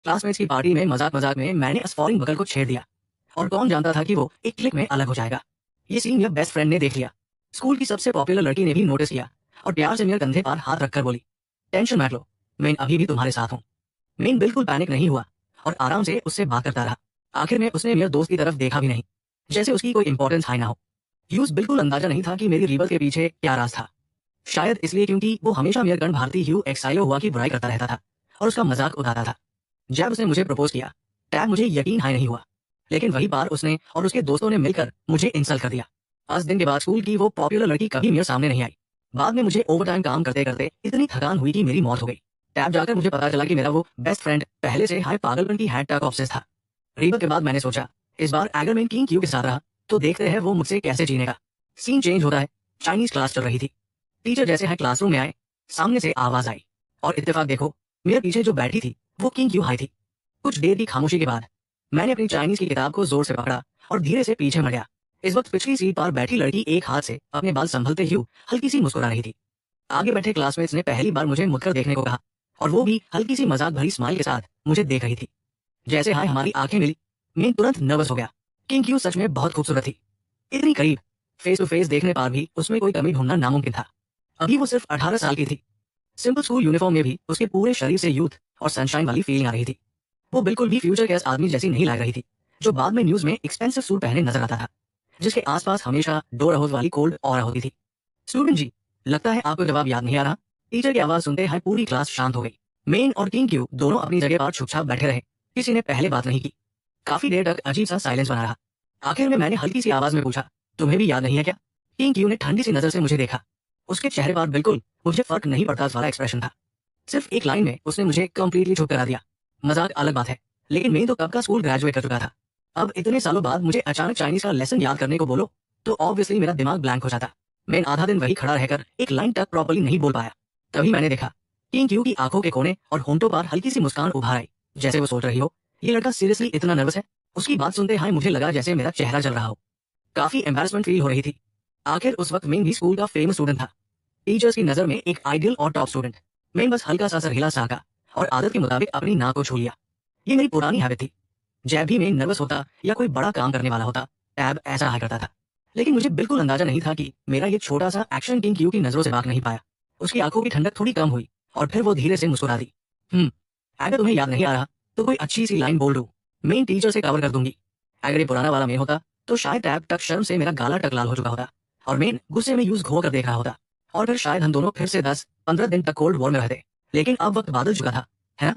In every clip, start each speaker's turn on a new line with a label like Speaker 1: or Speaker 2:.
Speaker 1: Classmates की party में मजाक मजाक में मैंने अस्फौरिंग बगल को छेड़ दिया और कौन जानता था कि वो एक क्लिक में अलग हो जाएगा। ये सीन मेरा बेस्ट फ्रेंड ने देख लिया। स्कूल की सबसे पॉपुलर लड़की ने भी नोटिस किया और प्यार से मेरे कंधे पर हाथ रखकर बोली, टेंशन मत लो, मैं अभी भी तुम्हारे साथ हूँ। मैं बिल्कुल पैनिक नहीं हुआ और आराम से उससे बात करता रहा। आखिर में उसने मेरे दोस्त की तरफ देखा भी नहीं, जैसे उसकी कोई इंपॉर्टेंस हाई ना हो। यूज बिल्कुल अंदाजा नहीं था कि मेरी रिबल के पीछे क्या राज था। शायद इसलिए क्योंकि वो हमेशा मेरे कर्ण भारतीय ह्यू एक्साइलो हुआ की बुराई करता रहता था और उसका मजाक उड़ाता था। जब उसने मुझे प्रपोज किया तब मुझे यकीन हाई नहीं हुआ, लेकिन वही बार उसने और उसके दोस्तों ने मिलकर मुझे इंसल्ट कर दिया। 10 दिन के बाद स्कूल की वो पॉपुलर लड़की कभी मेरे सामने नहीं आई। बाद में मुझे ओवरटाइम काम करते करते इतनी थकान हुई कि मेरी मौत हो गई। टैब जाकर मुझे पता चला कि मेरा वो बेस्ट फ्रेंड पहले से हाई पागलपन की हैड तक ऑब्सेस था। रीबल के बाद मैंने सोचा इस बार अगर मैं किंग क्यू के साथ रहा तो देखते हैं वो मुझसे कैसे जीनेगा। सीन चेंज होता है। चाइनीज क्लास चल रही थी। टीचर जैसे है क्लासरूम में आए, सामने से आवाज आई और इत्तेफाक देखो, मेरे पीछे जो बैठी थी वो किंग क्यू हाई थी। कुछ देर की खामोशी के बाद मैंने अपनी चाइनीज की किताब को जोर से पकड़ा और धीरे से पीछे मुड़ गया। इस वक्त पिछली सीट पर बैठी लड़की एक हाथ से अपने बाल संभलते हुए हल्की सी मुस्कुरा रही थी। आगे बैठे क्लासमेट्स ने पहली बार मुझे मुड़कर देखने को कहा और वो भी हल्की सी मजाक भरी स्माइल के साथ मुझे देख रही थी। जैसे हाय हमारी आंखें मिली, मैं तुरंत नर्वस हो गया। किंग क्यू सच में बहुत खूबसूरत थी। इतनी करीब फेस टू फेस देखने पर भी उसमें कोई कमी ढूंढना नामुमकिन था। अभी वो सिर्फ 18 साल की थी। सिंपल स्कूल यूनिफॉर्म में भी उसके पूरे शरीर से यूथ और सनशाइन वाली फीलिंग आ रही थी। वो बिल्कुल भी फ्यूचर के आदमी जैसी नहीं लग रही थी, जो बाद में न्यूज में एक्सपेंसिव सूट पहने नजर आता था, जिसके आसपास हमेशा डोर हाउस वाली कोल्ड ऑरा होती थी। स्टूडेंट जी, लगता है आपको जवाब याद नहीं आ रहा। टीचर की आवाज सुनते ही पूरी क्लास शांत हो गई। मेन और किंग क्यू दोनों अपनी जगह पर चुपचाप बैठे रहे। किसी ने पहले बात नहीं की। काफी देर तक अजीब सा साइलेंस बना रहा। आखिर में मैंने हल्की सी आवाज में पूछा, तुम्हें भी याद नहीं है क्या? किंग क्यू ने ठंडी सी नजर से मुझे देखा। उसके चेहरे पर बिल्कुल मुझे फर्क नहीं पड़ता वाला एक्सप्रेशन था। सिर्फ एक लाइन में उसने मुझे कंप्लीटली चुप करा दिया। मजाक अलग बात है, लेकिन मैं तो कब का स्कूल ग्रेजुएट कर चुका था। अब इतने सालों बाद मुझे अचानक चाइनीज का लेसन याद करने को बोलो तो ऑब्वियसली मेरा दिमाग ब्लैंक हो जाता। मैं आधा दिन वही खड़ा रहकर एक लाइन तक प्रॉपर्ली नहीं बोल पाया। तभी मैंने देखा किंग क्यू की आंखों के कोने और होंठों पर हल्की सी मुस्कान उभार आई, जैसे वो सोच रही हो ये लड़का सीरियसली इतना नर्वस है। उसकी बात सुनते हाय मुझे लगा जैसे मेरा चेहरा जल रहा हो। काफी एम्बैरेसमेंट फील हो रही थी। आखिर उस वक्त मैं भी स्कूल का फेमस स्टूडेंट था, टीचर्स की नजर में एक आइडियल और टॉप स्टूडेंट। मैं बस हल्का सा सर हिला साका और आदत के मुताबिक अपनी नाक को छू लिया। ये मेरी पुरानी हैबिट थी। जब भी मैं नर्वस होता या कोई बड़ा काम करने वाला होता, टैब ऐसा हाई करता था। लेकिन मुझे बिल्कुल अंदाजा नहीं था कि मेरा ये छोटा सा एक्शन किंग क्यू की नजरों से भाग नहीं पाया। उसकी आंखों की ठंडक थोड़ी कम हुई और फिर वो धीरे से मुस्कुरा दी। अगर तुम्हें याद नहीं आ रहा तो कोई अच्छी सी लाइन बोल दो, मैं टीचर से कवर कर दूंगी। अगर ये पुराना वाला मैं होता तो शायद टैब तक शर्म से मेरा गाला टक लाल हो चुका होता और मैं गुस्से में यूज घो कर देख रहा होता। और फिर शायद हम दोनों फिर से 10-15 दिन तक कोल्ड वॉर में रहते। लेकिन अब वक्त बदल चुका था, है ना?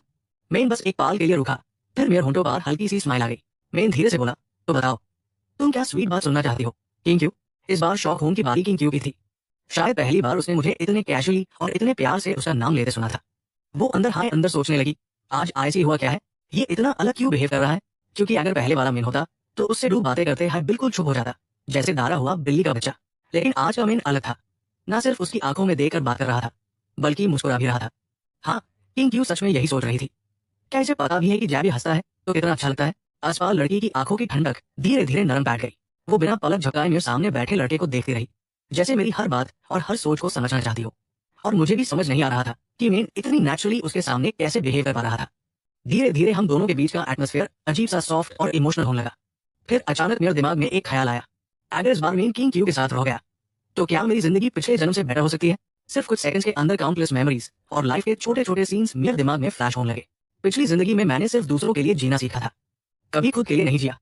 Speaker 1: मैं बस एक पाल के लिए रुका, फिर मेरे होंठों पर हल्की सी स्माइल आ गई। मैं धीरे से बोला, तो बताओ तुम क्या स्वीट बात सुनना चाहती हो किंग क्यू? इस बार शौक होम की बारी किंग क्यू की थी। शायद पहली बार उसने मुझे इतने कैजुअली और इतने प्यार से उसका नाम लेते सुना था। वो अंदर हाय अंदर सोचने लगी, आज ऐसी हुआ क्या है, ये इतना अलग क्यों बिहेव कर रहा है? क्योंकि अगर पहले वाला मेन होता तो उससे डूब बातें करते हाय बिल्कुल चुप हो जाता, जैसे दारा हुआ बिल्ली का बच्चा। लेकिन आज का मेन अलग था। ना सिर्फ उसकी आंखों में देखकर बात कर रहा था, बल्कि मुस्कुरा भी रहा था। हाँ, किंग क्यू सच में यही सोच रही थी। क्या इसे पता भी है कि जब भी हंसता है तो कितना अच्छा लगता है? आसपास लड़की की आंखों की ठंडक धीरे धीरे नरम बैठ गई। वो बिना पलक झपकाए मेरे सामने बैठे लड़के को देखती रही, जैसे मेरी हर बात और हर सोच को समझना चाहती हो। और मुझे भी समझ नहीं आ रहा था कि मैं इतनी नेचुरली उसके सामने कैसे बिहेव कर पा रहा था। धीरे धीरे हम दोनों के बीच का एटमोस्फेयर अजीब सा सॉफ्ट और इमोशनल होने लगा। फिर अचानक मेरे दिमाग में एक ख्याल आया, अगर इस बार मैं किंग क्यू के साथ रह गया तो क्या मेरी जिंदगी पिछले जन्म से बेटर हो सकती है? सिर्फ कुछ सेकंड्स के अंदर काउंटलेस मेमोरीज और लाइफ के छोटे छोटे सीन्स मेरे दिमाग में फ्लैश होने लगे। पिछली जिंदगी में मैंने सिर्फ दूसरों के लिए जीना सीखा था, कभी खुद के लिए नहीं जिया।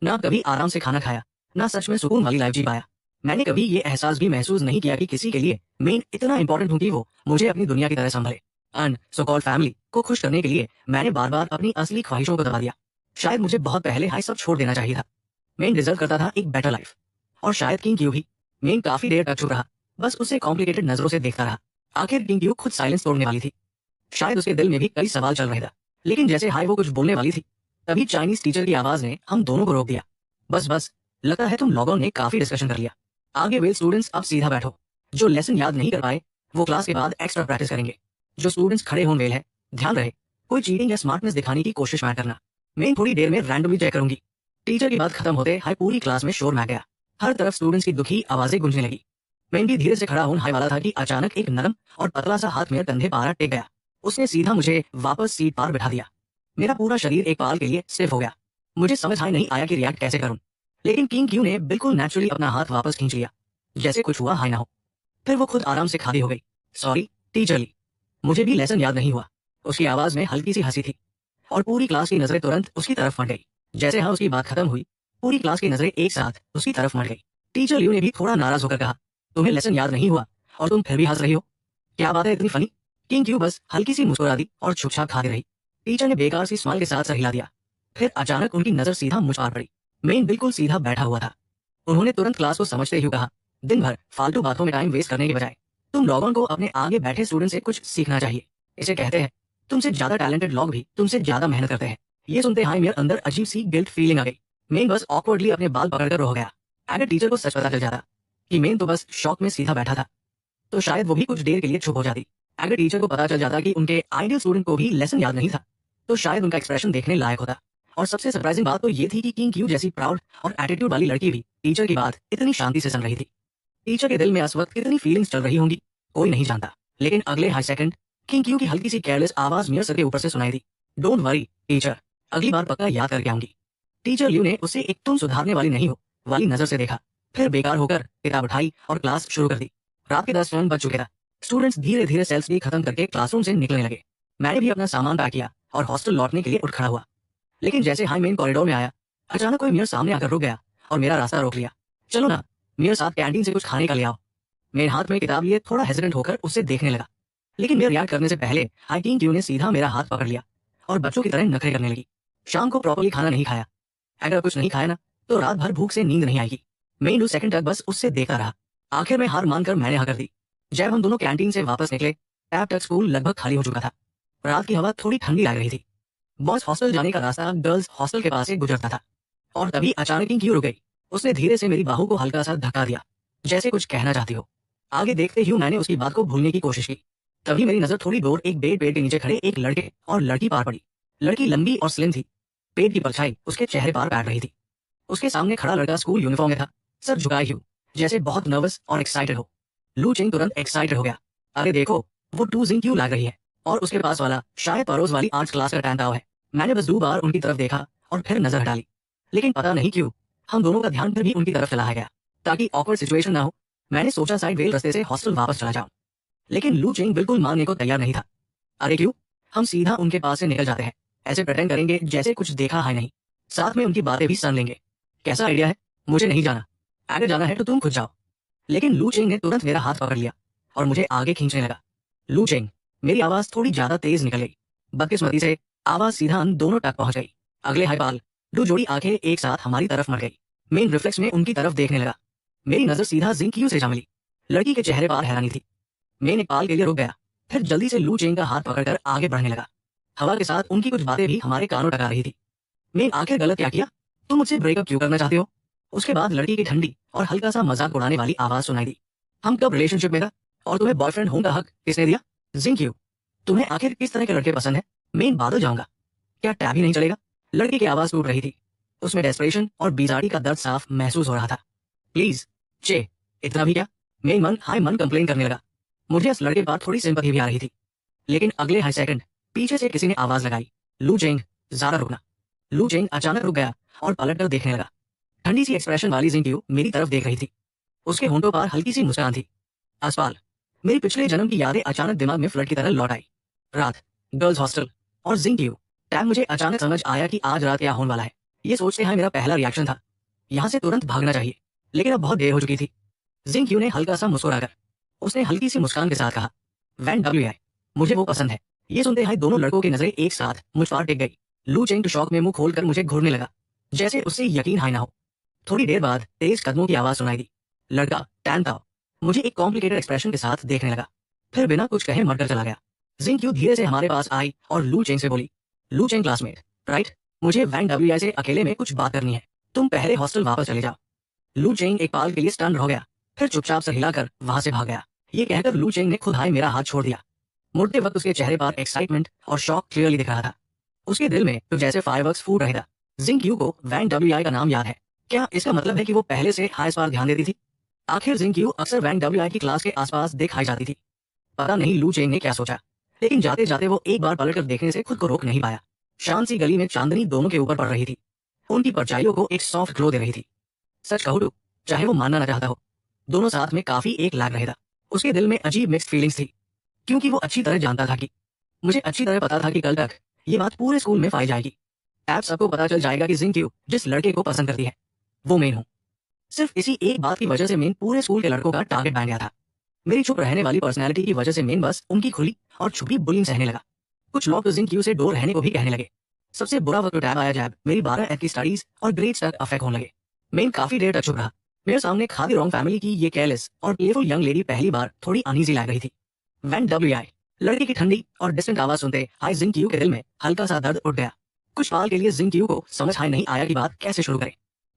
Speaker 1: ना कभी आराम से खाना खाया, ना सच में सुकून वाली लाइफ जी पाया। मैंने कभी ये एहसास भी महसूस नहीं किया कि किसी के लिए मैं इतना इंपॉर्टेंट हूँ कि वो मुझे अपनी दुनिया की तरह संभाले। एंड सो कॉल्ड फैमिली को खुश करने के लिए मैंने बार बार अपनी असली ख्वाहिशों को दबा दिया। शायद मुझे बहुत पहले हाई सब छोड़ देना चाहिए था। मैं डिजर्व करता था एक बेटर लाइफ। और शायद किंग क्यू भी। मैं काफी देर तक चुप रहा, बस उसे कॉम्प्लिकेटेड नजरों से देखता रहा। आखिर किंग क्यू खुद साइलेंस तोड़ने वाली थी। शायद उसके दिल में भी कई सवाल चल रहे थे। लेकिन जैसे हाय वो कुछ बोलने वाली थी, तभी चाइनीज टीचर की आवाज ने हम दोनों को रोक दिया। बस बस, लगता है तुम लोगों ने काफी डिस्कशन कर लिया। आगे वेल स्टूडेंट्स अब सीधा बैठो। जो लेसन याद नहीं कर पाए वो क्लास के बाद एक्स्ट्रा प्रैक्टिस करेंगे। जो स्टूडेंट्स खड़े हों वेल है, ध्यान रहे कोई चीटिंग या स्मार्टनेस दिखाने की कोशिश मत करना। मैं थोड़ी देर में रैंडमली चेक करूंगी। टीचर की बात खत्म होते हाय पूरी क्लास में शोर मच गया। हर तरफ स्टूडेंट्स की दुखी आवाजें गूंजने लगी। मैं भी धीरे से खड़ा होने हाय वाला था कि अचानक एक नरम और पतला सा हाथ मेरे कंधे पर टेक गया। उसने सीधा मुझे वापस सीट पर बिठा दिया। मेरा पूरा शरीर एक पल के लिए स्टिफ हो गया। मुझे समझ ही नहीं आया कि रिएक्ट कैसे करूं। लेकिन किंग क्यू ने बिल्कुल नेचुरली अपना हाथ वापस खींच लिया, जैसे कुछ हुआ हाई ना हो। फिर वो खुद आराम से खड़ी हो गई। सॉरी टीचर ली, मुझे भी लेसन याद नहीं हुआ। उसकी आवाज में हल्की सी हंसी थी और पूरी क्लास की नजरें तुरंत उसकी तरफ मड़ गई। जैसे हाँ उसकी बात खत्म हुई, पूरी क्लास की नजरें एक साथ उसकी तरफ मड़ गई। टीचर लियू ने भी थोड़ा नाराज होकर कहा, तुम्हें लेसन याद नहीं हुआ और तुम फिर भी हंस रही हो, क्या बात है इतनी फनी? किंग क्यू बस हल्की सी मुस्कुरा दी और चुपचाप खाती रही। टीचर ने बेकार सी स्माइल के साथ सर हिला दिया। फिर अचानक उनकी नजर सीधा मुझ पर पड़ी। मेन बिल्कुल सीधा बैठा हुआ था। उन्होंने तुरंत क्लास को समझते हुए कहा, दिन भर फालतू बातों में टाइम वेस्ट करने के बजाय तुम लोगों को अपने आगे बैठे स्टूडेंट से कुछ सीखना चाहिए। इसे कहते हैं तुमसे ज्यादा टैलेंटेड लोग भी तुमसे ज्यादा मेहनत करते हैं। ये सुनते हाई मेरे अंदर अजीब सी गिल्ट फीलिंग आ गई। मेन बस ऑकवर्डली अपने बाल पकड़कर रो गया। अगर टीचर को सच पता चल जाता कि मेन तो बस शॉक में सीधा बैठा था, तो शायद वो भी कुछ देर के लिए चुप हो जाती। अगर टीचर को पता चल जाता कि उनके आइडियल स्टूडेंट को भी लेसन याद नहीं था, तो शायद उनका एक्सप्रेशन देखने लायक होता। और सबसे सरप्राइजिंग बात तो ये थी कि किंग क्यू जैसी प्राउड और एटीट्यूड वाली लड़की भी टीचर की बात इतनी शांति से सुन रही थी। टीचर के दिल में इस वक्त कितनी फीलिंग्स चल रही होंगी, कोई नहीं जानता। लेकिन अगले हाई सेकंड किंग क्यू की हल्की सी केयरलेस आवाज मेरे सर के ऊपर से सुनाई दी, डोंट वरी टीचर, अगली बार पक्का याद करके आऊंगी। टीचर लियू ने उसे एक तुम सुधारने वाली नहीं हो वाली नजर से देखा, फिर बेकार होकर किताब उठाई और क्लास शुरू कर दी। रात के 10 बज चुके था। स्टूडेंट्स धीरे धीरे सेल्स भी खत्म करके क्लासरूम से निकलने लगे। मैंने भी अपना सामान पैक किया और हॉस्टल लौटने के लिए उठ खड़ा हुआ। लेकिन जैसे हाई मेन कॉरिडोर में आया, अचानक कोई मेरे सामने आकर रुक गया और मेरा रास्ता रोक लिया। चलो ना, मेरे साथ कैंटीन से कुछ खाने का ले आओ। मेरे हाथ में किताब लिए थोड़ा हेजिटेंट होकर उससे देखने लगा, लेकिन मेरे रिएक्ट करने से पहले हाई किंग क्यू ने सीधा मेरा हाथ पकड़ लिया और बच्चों की तरह नखरे करने लगी। शाम को प्रॉपर्ली खाना नहीं खाया, अगर कुछ नहीं खाया ना तो रात भर भूख से नींद नहीं आएगी। मैं 2 सेकंड तक बस उससे देखता रहा। आखिर में हार मानकर मैंने हाँ कर दी। जब हम दोनों कैंटीन से वापस निकले, तब तक स्कूल लगभग खाली हो चुका था। रात की हवा थोड़ी ठंडी लग रही थी। बॉयज हॉस्टल जाने का रास्ता गर्ल्स हॉस्टल के पास से गुजरता था और तभी अचानक ही क्यों रुक गई। उसने धीरे से मेरी बाहू को हल्का सा धक्का दिया, जैसे कुछ कहना चाहती हो। आगे देखते ही मैंने उसकी बात को भूलने की कोशिश की। तभी मेरी नजर थोड़ी दूर एक बेड पेड़ के नीचे खड़े एक लड़के और लड़की पार पड़ी। लड़की लंबी और स्लिम थी, पेड़ की परछाई उसके चेहरे पर बैठ रही थी। उसके सामने खड़ा लड़का स्कूल यूनिफॉर्म में था, सर झुकाए हुए, जैसे बहुत नर्वस और एक्साइटेड हो। लू चिंग तुरंत एक्साइटेड हो गया, अरे देखो वो टू जिंग क्यों लग रही है और उसके पास वाला शायद पड़ोस वाली आर्ट्स क्लास का टैंटाव है। मैंने बस 2 बार उनकी तरफ देखा और फिर नजर हटा ली, लेकिन पता नहीं क्यों हम दोनों का ध्यान फिर भी उनकी तरफ चला गया ताकि ऑकवर्ड सिचुएशन ना हो। मैंने सोचा साइड वेल रास्ते से हॉस्टल वापस चला जाऊं, लेकिन लू चिंग बिल्कुल मानने को तैयार नहीं था। अरे क्यों, हम सीधा उनके पास से निकल जाते हैं, ऐसे प्रिटेंड करेंगे जैसे कुछ देखा है नहीं, साथ में उनकी बातें भी सुन लेंगे। कैसा आइडिया है? मुझे नहीं जाना, अगर जाना है तो तुम खुद जाओ। लेकिन लू चिंग ने तुरंत मेरा हाथ पकड़ लिया और मुझे आगे खींचने लगा। लू चिंग, मेरी आवाज थोड़ी ज्यादा तेज निकल गई। बदकिस्मती से आवाज सीधा हम दोनों तक पहुंच गई। अगले हाईपाल 2 जोड़ी आंखें एक साथ हमारी तरफ मर गई। मेन रिफ्लेक्स में उनकी तरफ देखने लगा। मेरी नजर सीधा जिंग क्यू से जा मिली। लड़की के चेहरे पर हैरानी थी। मेन एक पाल के लिए रुक गया, फिर जल्दी से लू चिंग का हाथ पकड़कर आगे बढ़ने लगा। हवा के साथ उनकी कुछ बातें भी हमारे कानों टकरा रही थी। मैं आखिर गलत क्या किया? तुम मुझसे ब्रेकअप क्यों करना चाहते हो? उसके बाद लड़की की ठंडी और हल्का सा मजाक उड़ाने वाली आवाज सुनाई दी। हम कब रिलेशनशिप में था और तुम्हें बॉयफ्रेंड होने का हक किसने दिया? जिंग क्यू, तुम्हें आखिर किस तरह के लड़के पसंद है? मैं बादल जाऊंगा, क्या टैब ही नहीं चलेगा? लड़की की आवाज टूट रही थी, उसमें डेस्परेशन और बीजाड़ी का दर्द साफ महसूस हो रहा था। प्लीज चे, इतना भी क्या? मैं मन कंप्लेन करने लगा। मुझे इस लड़के पर थोड़ी सिंपैथी भी आ रही थी, लेकिन अगले हाई सेकंड पीछे से किसी ने आवाज लगाई, लू चिंग जरा रुकना। लू चिंग अचानक रुक गया और पलटकर देखने लगा। ठंडी सी एक्सप्रेशन वाली जिंग क्यू मेरी तरफ देख रही थी, उसके होंठों पर हल्की सी मुस्कान थी। आसपाल मेरी पिछले जन्म की यादें अचानक दिमाग में फ्लड की तरह लौट आई। रात, गर्ल्स हॉस्टल और जिंग क्यू। टैब मुझे अचानक समझ आया कि आज रात क्या होने वाला है। ये सोचते हैं मेरा पहला रिएक्शन था यहाँ से तुरंत भागना चाहिए, लेकिन अब बहुत देर हो चुकी थी। जिंग क्यू ने हल्का सा मुस्कुराकर उसने हल्की सी मुस्कान के साथ कहा, वैन WI, मुझे वो पसंद है। ये सुनते ही दोनों लड़कों की नजरें एक साथ मुझ पर टिक गई। लू चिंग शौक में मुंह खोलकर मुझे घूरने लगा, जैसे उससे यकीन हाई ना हो। थोड़ी देर बाद तेज कदमों की आवाज सुनाई दी। लड़का टैन ताओ मुझे एक कॉम्प्लिकेटेड एक्सप्रेशन के साथ देखने लगा, फिर बिना कुछ कहे मरकर चला गया। जिंग क्यू धीरे से हमारे पास आई और लू चिंग से बोली, लू चिंग क्लासमेट राइट, मुझे वैन WI से अकेले में कुछ बात करनी है, तुम पहले हॉस्टल वापस चले जाओ। लू चिंग एक पाल के लिए स्टन हो गया, फिर चुपचाप से हिलाकर वहां से भाग गया। ये कहकर लू चिंग ने खुद हाय मेरा हाथ छोड़ दिया। मुड़ते वक्त उसके चेहरे पर एक्साइटमेंट और शॉक क्लियरली दिख रहा था। उसके दिल में तो जैसे फायरवर्क्स फूट रहे था। जिंग क्यू को वैन WI का नाम याद है, क्या इसका मतलब है कि वो पहले से हाइस पर ध्यान देती थी? आखिर जिंग क्यू अक्सर वैन WI की क्लास के आसपास दिखाई जाती थी। पता नहीं लू चिंग ने क्या सोचा, लेकिन जाते जाते वो एक बार पलटकर देखने से खुद को रोक नहीं पाया। शांत सी गली में चांदनी दोनों के ऊपर पड़ रही थी, उनकी परछाइयों को एक सॉफ्ट ग्लो दे रही थी। सच कहूं तो चाहे वो मानना ना चाहता हो, दोनों साथ में काफी एक लाग रहे था। उसके दिल में अजीब मिक्स्ड फीलिंग्स थी, क्योंकि वो अच्छी तरह जानता था कि मुझे अच्छी तरह पता था कि कल तक ये बात पूरे स्कूल में फैल जाएगी। ऐप सबको पता चल जाएगा कि जिंग क्यू जिस लड़के को पसंद करती है वो मेन हूँ। सिर्फ इसी एक बात की वजह से मेन पूरे स्कूल के लड़कों का टारगेट बन गया था। मेरी चुप रहने वाली पर्सनैलिटी की वजह से मेन बस उनकी खुली और छुपी बुलिंग सहने लगा। कुछ लोग तो जिंग क्यू से दूर रहने को भी कहने लगे। सबसे बुरा वक्त टैब आया जब मेरी 12 की स्टडीज और ग्रेड्स तक अफेक्ट होने लगे। मेन काफी देर तक चुप रहा। मेरे सामने खादी रॉन्ग फैमिली की ये केयरलेस और प्लेफुल यंग लेडी पहली बार थोड़ी अनईजी लग रही थी। वैन WI लड़के की ठंडी और डिस्टेंट आवाज सुनते हाई जिंग क्यू के दिल में हल्का सा दर्द उठ गया। कुछ पाल के लिए जिंग क्यू को समझ हाई नहीं आया कि बात कैसे शुरू करे।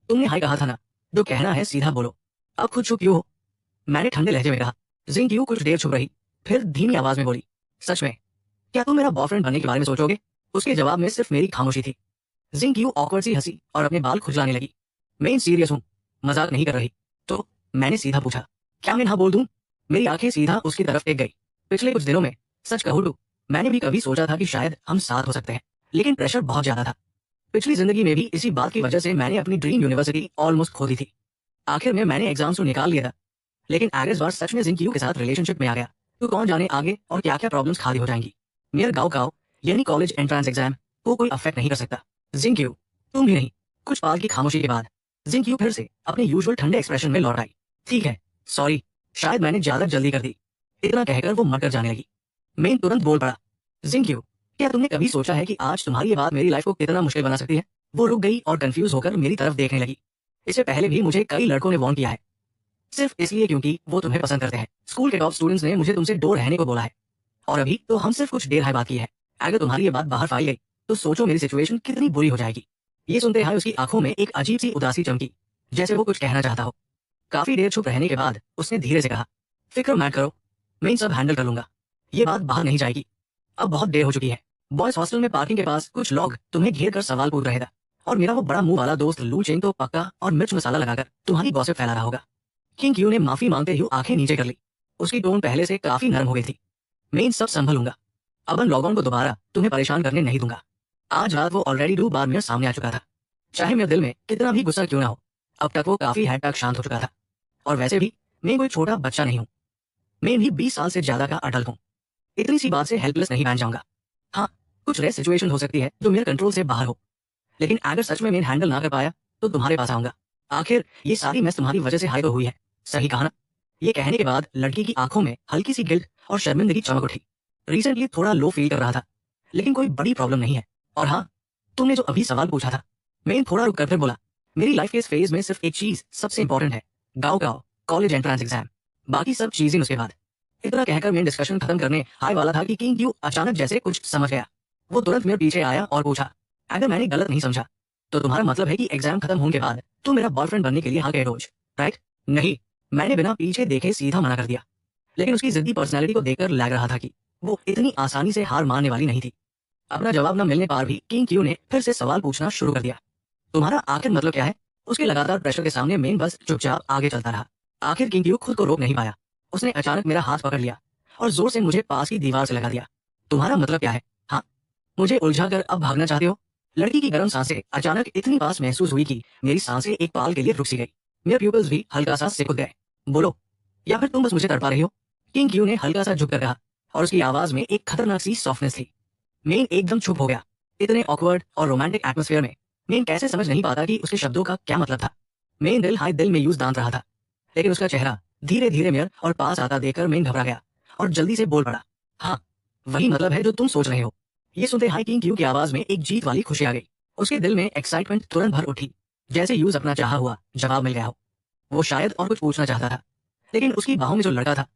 Speaker 1: तुमने हाई कहा था ना, जो कहना है सीधा बोलो, अब खुद चुप क्यों हो? मैंने ठंडे लहजे में कहा। जिंग क्यू कुछ देर चुप रही, फिर धीमी आवाज में बोली, सच में क्या तुम मेरा बॉयफ्रेंड बनने के बारे में सोचोगे? उसके जवाब में सिर्फ मेरी खामोशी थी। जिंग क्यू ऑकवर्ड सी हंसी और अपने बाल खुजलाने लगी। मैं सीरियस हूँ, मजाक नहीं कर रही। तो मैंने सीधा पूछा, क्या मैं हाँ बोल दूं? मेरी आंखें सीधा उसकी तरफ टेक गई। पिछले कुछ दिनों में सच कहूं तो मैंने भी कभी सोचा था कि शायद हम साथ हो सकते हैं, लेकिन प्रेशर बहुत ज्यादा था। पिछली जिंदगी में भी इसी बात की वजह से मैंने अपनी ड्रीम यूनिवर्सिटी ऑलमोस्ट खो दी थी। आखिर में मैंने एग्जाम्स तो निकाल लिया था, लेकिन इस बार सच में जिंग क्यू के साथ रिलेशनशिप में आ गया तो कौन जाने आगे और क्या क्या प्रॉब्लम्स खाली हो जाएंगी। मेयर गाँव गाँव यानी कॉलेज एंट्रेंस एग्जाम को कोई अफेक्ट नहीं कर सकता। जिंग क्यू तुम भी नहीं। कुछ पाल की खामोशी के बाद जिंग क्यू फिर से अपने यूजुअल ठंडे एक्सप्रेशन में लौट आई। ठीक है, सॉरी, शायद मैंने ज्यादा जल्दी कर दी। इतना कहकर वो मरकर जाने लगी। मैं तुरंत बोल पड़ा, जिंग क्यू क्या तुमने कभी सोचा है कि आज तुम्हारी ये बात मेरी लाइफ को कितना मुश्किल बना सकती है? वो रुक गई और कंफ्यूज होकर मेरी तरफ देखने लगी। इससे पहले भी मुझे कई लड़कों ने वार्न किया है, सिर्फ इसलिए क्योंकि वो तुम्हें पसंद करते हैं। स्कूल के टॉप स्टूडेंट्स ने मुझे तुमसे दूर रहने को बोला है, और अभी तो हम सिर्फ कुछ देर हाई बात की है। अगर तुम्हारी ये बात बाहर फैल गई तो सोचो मेरी सिचुएशन कितनी बुरी हो जाएगी। ये सुनते हाई उसकी आंखों में एक अजीब सी उदासी चमकी, जैसे वो कुछ कहना चाहता हो। काफी देर चुप रहने के बाद उसने धीरे से कहा, फिक्र मत करो, मैं इन सब हैंडल कर लूंगा। ये बात बाहर नहीं जाएगी। अब बहुत देर हो चुकी है। बॉयज हॉस्टल में पार्किंग के पास कुछ लोग तुम्हें घेर कर सवाल पूछ रहे थे, और मेरा वो बड़ा मुंह वाला दोस्त लू चेंग तो पक्का और मिर्च मसाला लगाकर तुम्हारी गॉसिप फैला रहा होगा। किंग क्यू ने माफी मांगते हुए आंखें नीचे कर ली। उसकी टोन पहले से काफी नरम हो गई थी। मैं इन सब संभलूंगा। अब उन लोगों को दोबारा तुम्हें परेशान करने नहीं दूंगा। आज रात वो ऑलरेडी 2 बार मेरे सामने आ चुका था। चाहे मेरे दिल में कितना भी गुस्सा क्यों ना हो, अब तक वो काफी हद तक शांत हो चुका था। और वैसे भी मैं कोई छोटा बच्चा नहीं हूँ। मैं भी 20 साल से ज्यादा का अडल्ट हूँ। इतनी सी बात से हेल्पलेस नहीं बन जाऊंगा। हाँ, कुछ रेयर सिचुएशन हो सकती है जो मेरे कंट्रोल से बाहर हो, लेकिन अगर सच में मैं हैंडल ना कर पाया तो तुम्हारे पास आऊंगा। आखिर ये सारी मैस तुम्हारी वजह से हाई तो हुई है, सही कहा ना? ये कहने के बाद लड़की की आंखों में हल्की सी गिल्ट और शर्मिंदगी चमक उठी। रिसेंटली थोड़ा लो फील कर रहा था, लेकिन कोई बड़ी प्रॉब्लम नहीं है। और हाँ, तुमने जो अभी सवाल पूछा था, मैं थोड़ा रुक कर फिर बोला, मेरी लाइफ के इस फेज में सिर्फ एक चीज सबसे इंपॉर्टेंट है, गाँव गाँव कॉलेज एंट्रेंस एग्जाम। बाकी सब चीजें उसके बाद। इतना कहकर मैं डिस्कशन खत्म करने हाई वाला था कि किंग क्यू अचानक जैसे कुछ समझ गया। वो तुरंत मेरे पीछे आया और पूछा, अगर मैंने गलत नहीं समझा तो तुम्हारा मतलब है कि एग्जाम खत्म होने के बाद तुम मेरा बॉयफ्रेंड बनने के लिए हाँ कह रोज, राइट? नहीं, मैंने बिना पीछे देखे सीधा मना कर दिया। लेकिन उसकी जिद्दी पर्सनैलिटी को देखकर लग रहा था कि वो इतनी आसानी से हार मानने वाली नहीं थी। अपना जवाब न मिलने पर भी किंग क्यू ने फिर से सवाल पूछना शुरू कर दिया, तुम्हारा आखिर मतलब क्या है? उसके लगातार प्रेशर के सामने मेन बस चुपचाप आगे चलता रहा। आखिर किंग क्यू खुद को रोक नहीं पाया। उसने अचानक मेरा हाथ पकड़ लिया और जोर से मुझे पास की दीवार से लगा दिया। तुम्हारा मतलब क्या है? हाँ, मुझे उलझा कर अब भागना चाहते हो? लड़की की गर्म सांसें अचानक इतनी पास महसूस हुई कि मेरी सांसें एक पाल के लिए रुक सी गई। मेरे प्यूपल्स भी हल्का सा सिकुड़ गए। बोलो, या फिर तुम बस मुझे तड़पा रही हो? किंग क्यू ने हल्का सा झुक कर कहा, और उसकी आवाज में एक खतरनाक सी सॉफ्टनेस थी। मेन एकदम चुप हो गया। इतने ऑकवर्ड और रोमांटिक एटमोस्फेयर में मेन कैसे समझ नहीं पाता कि उसके शब्दों का क्या मतलब था। मेन दिल हाई दिल में यूज दांत रहा था, लेकिन उसका चेहरा धीरे धीरे मेयर और पास आता देखकर मेन घबरा गया और जल्दी से बोल पड़ा, हाँ, वही मतलब है जो तुम सोच रहे हो। ये सुनते हाई किंग क्यू की आवाज में एक जीत वाली खुशी आ गई। उसके दिल में एक्साइटमेंट तुरंत भर उठी, जैसे यूज अपना चाहा हुआ जवाब मिल गया हो। वो शायद और कुछ पूछना चाहता था, लेकिन उसकी बाहों में जो लड़का था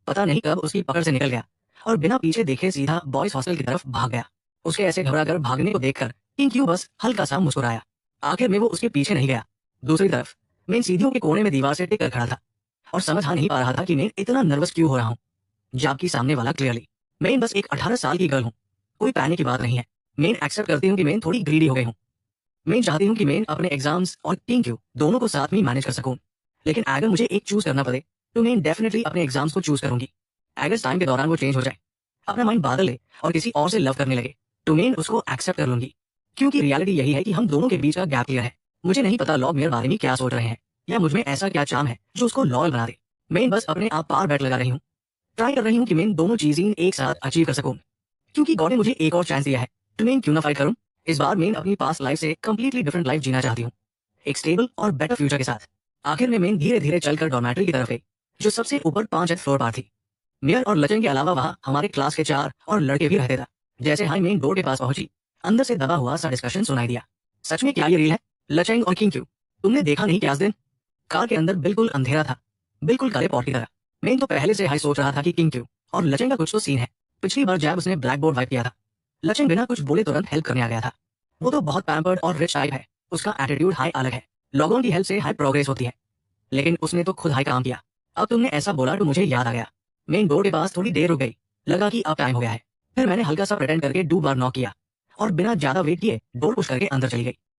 Speaker 1: पता नहीं कब उसकी पकड़ से निकल गया और बिना पीछे देखे सीधा बॉयज हॉस्टल की तरफ भाग गया। उसके ऐसे घबरा कर भागने को देखकर किंग क्यू बस हल्का सा मुस्कुराया। आखिर में वो उसके पीछे नहीं गया। दूसरी तरफ मैं सीढ़ियों के कोने में दीवार से टिक कर खड़ा था और समझ नहीं पा रहा था कि मैं इतना नर्वस क्यों हो रहा हूँ, जबकि सामने वाला क्लियरली मैं बस एक 18 साल की गर्ल हूँ। कोई पैनिक की बात नहीं है। मैं एक्सेप्ट करती हूँ कि मैं थोड़ी ग्रीडी हो गई हूँ। मैं चाहती हूँ कि मैं अपने एग्जाम्स और किंग क्यू दोनों को साथ में मैनेज कर सकूँ, लेकिन अगर मुझे एक चूज करना पड़े तो मैं डेफिनेटली अपने एग्जाम्स को चूज करूंगी। अगर टाइम के दौरान वो चेंज हो जाए, अपना माइंड बदल ले और किसी और से लव करने लगे, तो मैं उसको एक्सेप्ट कर लूंगी। क्योंकि रियलिटी यही है कि हम दोनों के बीच का गैप क्लियर है। मुझे नहीं पता लॉग मेरे बारे में क्या सोच रहे हैं, या मुझ में ऐसा क्या चार्म है जो उसको लॉयल बना दे। मैं बस अपने आप पार बैठ लगा रही हूँ। ट्राई कर रही हूँ कि मैं दोनों चीजें एक साथ अचीव कर सकूँ, क्योंकि गॉड ने मुझे एक और चांस दिया है। तो मैं क्यों ना फाइट करूँ। इस बार मैं अपनी पास्ट लाइफ से कंप्लीटली डिफरेंट लाइफ जीना चाहती हूँ, एक स्टेबल और बेटर फ्यूचर के साथ। आखिर में मैं धीरे धीरे चलकर डॉर्मेट्री की तरफ गई, जो सबसे ऊपर 5th फ्लोर पर थी। मेयर और लचन के अलावा वहाँ हमारे क्लास के 4 और लड़के भी रहते थे। जैसे हाई मेन डोर के पास पहुंची, अंदर से दबा हुआ सा डिस्कशन सुनाई दिया। सच में क्या ये रील है? लचेंग और किंग क्यू, तुमने देखा नहीं क्या उस दिन? कार के अंदर बिल्कुल अंधेरा था, बिल्कुल काले पॉट की तरह। मैं तो पहले से हाई सोच रहा था कि किंग क्यू और लचेंग का कुछ तो सीन है। पिछली बार जब उसने ब्लैक बोर्ड वाइप किया था, लचेंग बिना कुछ बोले तुरंत हेल्प करने आ गया था। वो तो बहुत पैम्पर्ड और रिच टाइप है, उसका एटीट्यूड हाई अलग है। लोगों की हेल्प से हाई प्रोग्रेस होती है, लेकिन उसने तो खुद हाई काम किया। अब तुमने ऐसा बोला तो मुझे याद आ गया। मेन डोर के पास थोड़ी देर रुक गई, लगा कि अब टाइम हो गया है। फिर मैंने हल्का सा प्रिटेंड करके 2 बार नॉक किया और बिना ज्यादा वेट किए डोर पुश करके अंदर चली गई।